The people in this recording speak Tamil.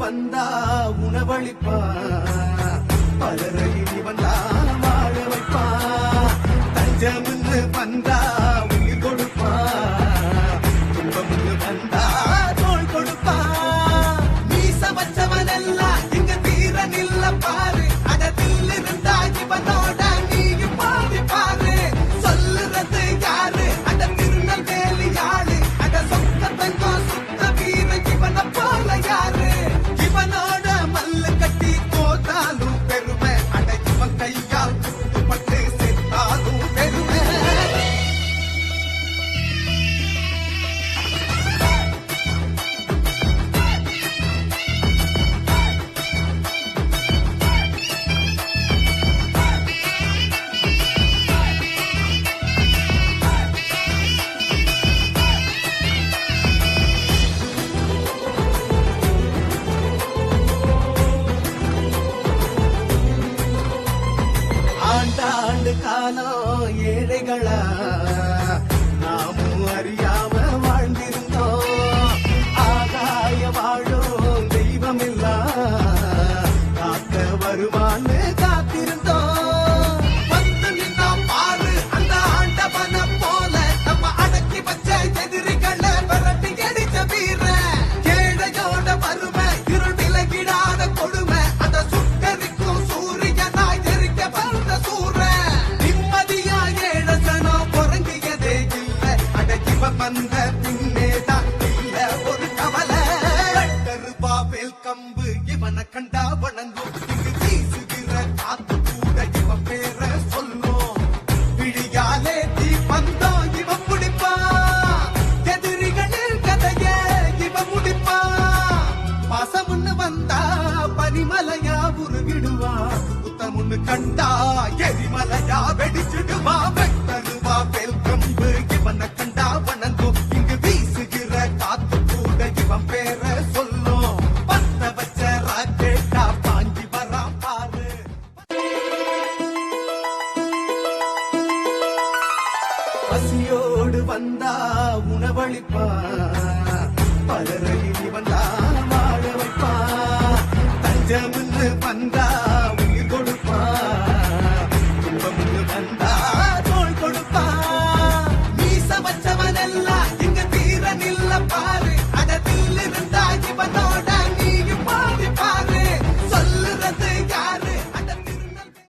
வந்தா உணவளிப்பா, பலரையும் இவன் தான் வாழ வைப்பா. தஞ்சம்னு வந்தா உயிர் கொடுப்பா, துன்பம்னு வந்தா தோள் கொடுப்பா. நீ சமைச்சவன் எல்லாம் இங்க தீரன் இல்ல பாரு, அடத்தில் இருந்தா இவனோட நீயும் பாதி பாரு. சொல்லுறது யாரு? அட திருநெல்வேலி யாரு? அட சொந்த தங்கம் சுத்த வீர இவனை போல யாரு? இவனோட மல்லு கட்டி தோத்தாலும் பெருமை, அட இவன் கையால் குத்துப்பட்டு செத்தாலும் பெருமை. ஆண்டாண்டு காலம் ஏழைகளா நாமும் அறியாம வாழ்ந்திருந்தோம். ஆகாய வாழும் தெய்வமில்லா காக்க வருவான்னு காத்திருந்தோம். வந்து நின்னா பாரு அந்த ஆண்டவன போல, நம்ம அடக்கி வச்ச எதிரிகளை விரட்டி அடிச்ச வீர. ஏழையோட வறுமை இருள் விலகிடாத கொடுமை, அந்த சுட்டரிக்கும் சூரியனாய் எரிக்க வந்த சூர. நிம்மதியா ஏழசனம் குறைஞ்சியதே இல்ல, அடக்கிவ வந்த பின்னேதான் இல்ல ஒரு கவலை. கருபாவேல் கம்பு இவனை கண்டா வணங்கும், இங்கு வீசுகிற காத்து கூட இவன் பேர சொல்லும். விழியாலே தீ பந்தம் இவன் முடிப்பா, எதிரிகளில் கதையே இவன் முடிப்பா. பாசமுன்னு வந்தா பனிமலையா உருகிடுவா, புத்தமுன்னு கண்டா எரிமலையா வெடிச்சிடுவா. வெட்டருவா வேல் கம்பு இவனை கண்டா வணங்கும், இங்கு வீசுகிற காத்து கூட இவன் பேர சொல்லும். பத்த வச்ச ராக்கெட்டா பாஞ்சி வரா பாரு. பசியோடு வந்தா உணவளிப்பா, பலரையும் இவன் தான் வாழ வைப்பா. தஞ்சம்னு வந்தா உயிர் கொடுப்பா,